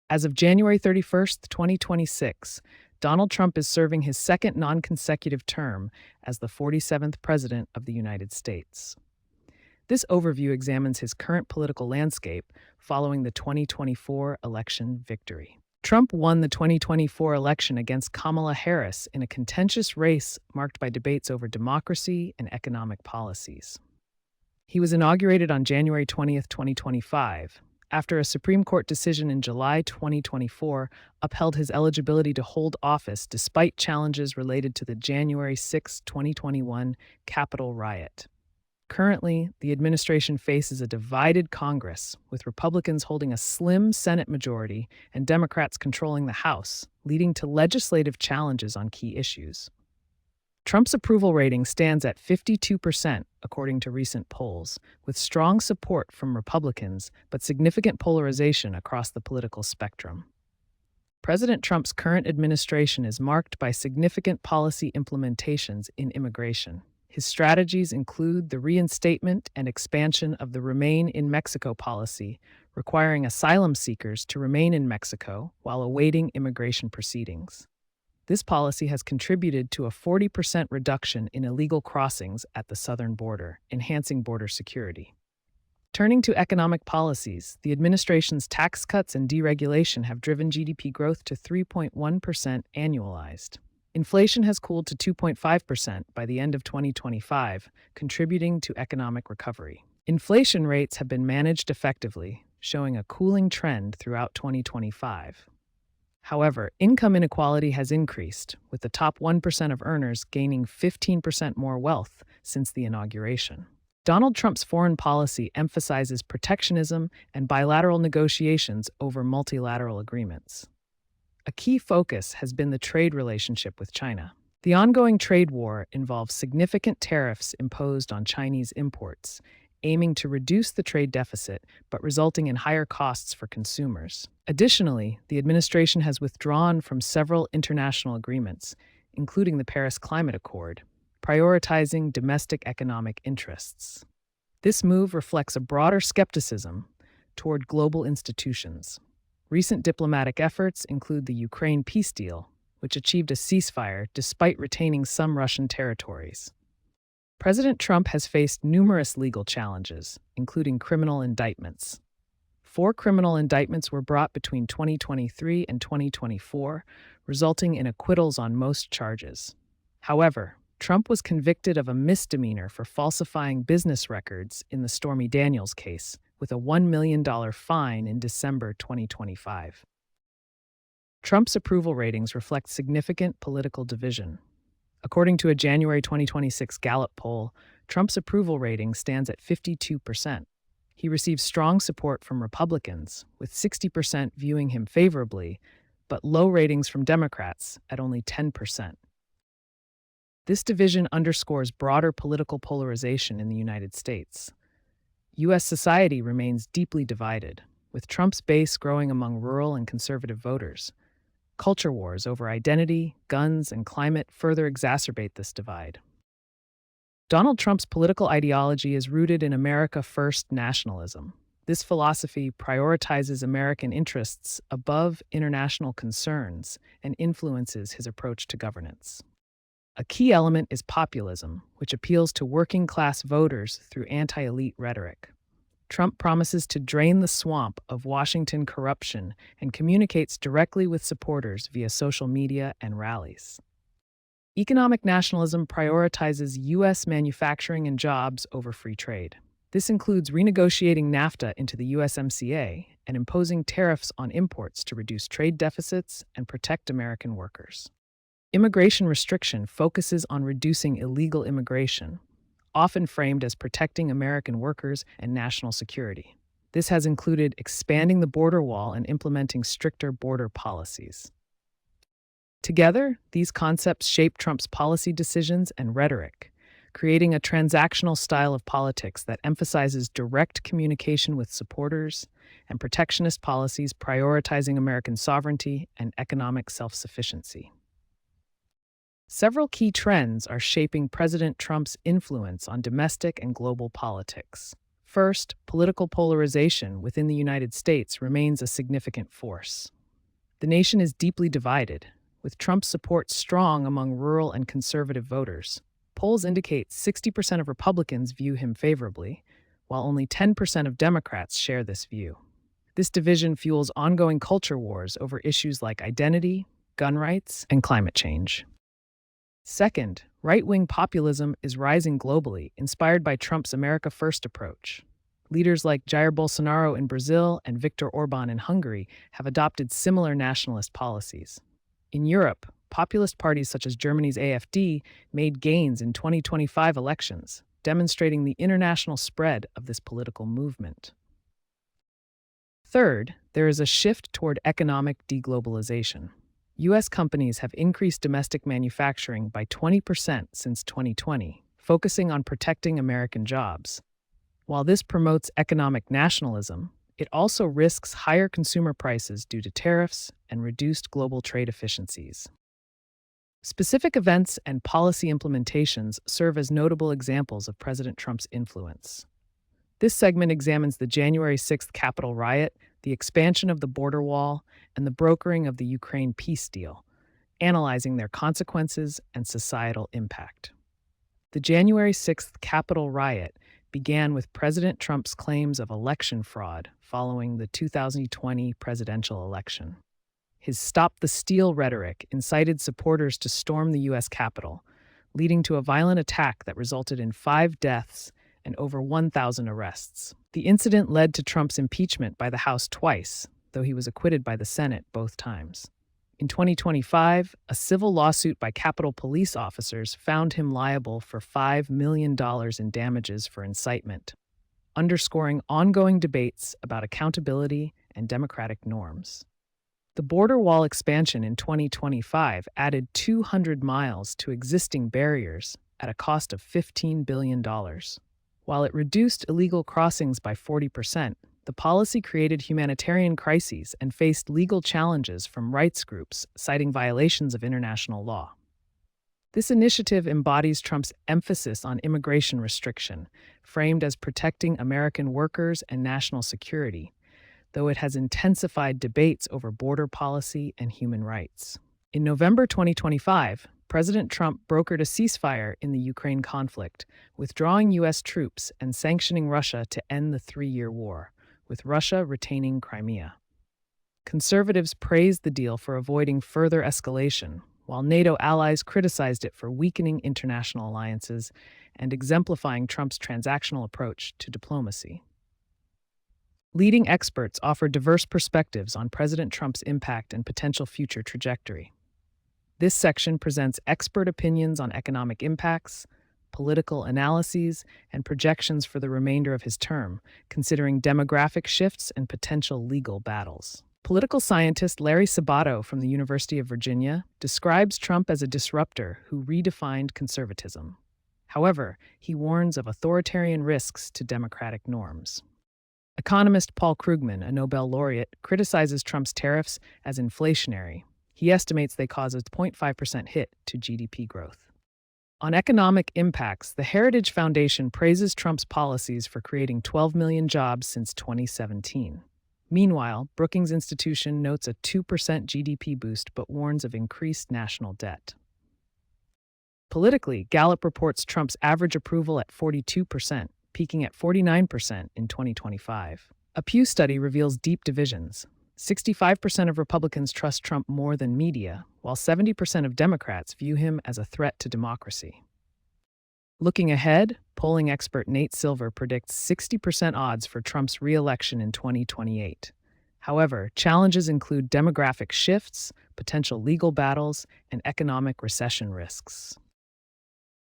As of January 31st, 2026, Donald Trump is serving his second non-consecutive term as the 47th President of the United States. This overview examines his current political landscape following the 2024 election victory. Trump won the 2024 election against Kamala Harris in a contentious race marked by debates over democracy and economic policies. He was inaugurated on January 20th, 2025, after a Supreme Court decision in July 2024 upheld his eligibility to hold office despite challenges related to the January 6, 2021 Capitol riot. Currently, the administration faces a divided Congress, with Republicans holding a slim Senate majority and Democrats controlling the House, leading to legislative challenges on key issues. Trump's approval rating stands at 52%, according to recent polls, with strong support from Republicans but significant polarization across the political spectrum. President Trump's current administration is marked by significant policy implementations in immigration. His strategies include the reinstatement and expansion of the Remain in Mexico policy, requiring asylum seekers to remain in Mexico while awaiting immigration proceedings. This policy has contributed to a 40% reduction in illegal crossings at the southern border, enhancing border security. Turning to economic policies, the administration's tax cuts and deregulation have driven GDP growth to 3.1% annualized. Inflation has cooled to 2.5% by the end of 2025, contributing to economic recovery. Inflation rates have been managed effectively, showing a cooling trend throughout 2025. However, income inequality has increased, with the top 1% of earners gaining 15% more wealth since the inauguration. Donald Trump's foreign policy emphasizes protectionism and bilateral negotiations over multilateral agreements. A key focus has been the trade relationship with China. The ongoing trade war involves significant tariffs imposed on Chinese imports, aiming to reduce the trade deficit but resulting in higher costs for consumers. Additionally, the administration has withdrawn from several international agreements, including the Paris Climate Accord, prioritizing domestic economic interests. This move reflects a broader skepticism toward global institutions. Recent diplomatic efforts include the Ukraine peace deal, which achieved a ceasefire despite retaining some Russian territories. President Trump has faced numerous legal challenges, including criminal indictments. 4 criminal indictments were brought between 2023 and 2024, resulting in acquittals on most charges. However, Trump was convicted of a misdemeanor for falsifying business records in the Stormy Daniels case, with a $1 million fine in December 2025. Trump's approval ratings reflect significant political division. According to a January 2026 Gallup poll, Trump's approval rating stands at 52%. He receives strong support from Republicans, with 60% viewing him favorably, but low ratings from Democrats at only 10%. This division underscores broader political polarization in the United States. U.S. society remains deeply divided, with Trump's base growing among rural and conservative voters. Culture wars over identity, guns, and climate further exacerbate this divide. Donald Trump's political ideology is rooted in America First nationalism. This philosophy prioritizes American interests above international concerns and influences his approach to governance. A key element is populism, which appeals to working-class voters through anti-elite rhetoric. Trump promises to drain the swamp of Washington corruption and communicates directly with supporters via social media and rallies. Economic nationalism prioritizes U.S. manufacturing and jobs over free trade. This includes renegotiating NAFTA into the USMCA and imposing tariffs on imports to reduce trade deficits and protect American workers. Immigration restriction focuses on reducing illegal immigration, often framed as protecting American workers and national security. This has included expanding the border wall and implementing stricter border policies. Together, these concepts shape Trump's policy decisions and rhetoric, creating a transactional style of politics that emphasizes direct communication with supporters and protectionist policies prioritizing American sovereignty and economic self-sufficiency. Several key trends are shaping President Trump's influence on domestic and global politics. First, political polarization within the United States remains a significant force. The nation is deeply divided, with Trump's support strong among rural and conservative voters. Polls indicate 60% of Republicans view him favorably, while only 10% of Democrats share this view. This division fuels ongoing culture wars over issues like identity, gun rights, and climate change. Second, right-wing populism is rising globally, inspired by Trump's America First approach. Leaders like Jair Bolsonaro in Brazil and Viktor Orban in Hungary have adopted similar nationalist policies. In Europe, populist parties such as Germany's AfD made gains in 2025 elections, demonstrating the international spread of this political movement. Third, there is a shift toward economic deglobalization. U.S. companies have increased domestic manufacturing by 20% since 2020, focusing on protecting American jobs. While this promotes economic nationalism, it also risks higher consumer prices due to tariffs and reduced global trade efficiencies. Specific events and policy implementations serve as notable examples of President Trump's influence. This segment examines the January 6th Capitol riot, the expansion of the border wall, and the brokering of the Ukraine peace deal, analyzing their consequences and societal impact. The January 6th Capitol riot began with President Trump's claims of election fraud following the 2020 presidential election. His "Stop the Steal" rhetoric incited supporters to storm the U.S. Capitol, leading to a violent attack that resulted in 5 deaths and over 1,000 arrests. The incident led to Trump's impeachment by the House twice, though he was acquitted by the Senate both times. In 2025, a civil lawsuit by Capitol Police officers found him liable for $5 million in damages for incitement, underscoring ongoing debates about accountability and democratic norms. The border wall expansion in 2025 added 200 miles to existing barriers at a cost of $15 billion. While it reduced illegal crossings by 40%, the policy created humanitarian crises and faced legal challenges from rights groups citing violations of international law. This initiative embodies Trump's emphasis on immigration restriction, framed as protecting American workers and national security, though it has intensified debates over border policy and human rights. In November 2025, President Trump brokered a ceasefire in the Ukraine conflict, withdrawing U.S. troops and sanctioning Russia to end the 3-year war, with Russia retaining Crimea. Conservatives praised the deal for avoiding further escalation, while NATO allies criticized it for weakening international alliances and exemplifying Trump's transactional approach to diplomacy. Leading experts offer diverse perspectives on President Trump's impact and potential future trajectory. This section presents expert opinions on economic impacts, political analyses, and projections for the remainder of his term, considering demographic shifts and potential legal battles. Political scientist Larry Sabato from the University of Virginia describes Trump as a disruptor who redefined conservatism. However, he warns of authoritarian risks to democratic norms. Economist Paul Krugman, a Nobel laureate, criticizes Trump's tariffs as inflationary. He estimates they cause a 0.5% hit to GDP growth. On economic impacts, the Heritage Foundation praises Trump's policies for creating 12 million jobs since 2017. Meanwhile, Brookings Institution notes a 2% GDP boost but warns of increased national debt. Politically, Gallup reports Trump's average approval at 42%, peaking at 49% in 2025. A Pew study reveals deep divisions. 65% of Republicans trust Trump more than media, while 70% of Democrats view him as a threat to democracy. Looking ahead, polling expert Nate Silver predicts 60% odds for Trump's re-election in 2028. However, challenges include demographic shifts, potential legal battles, and economic recession risks.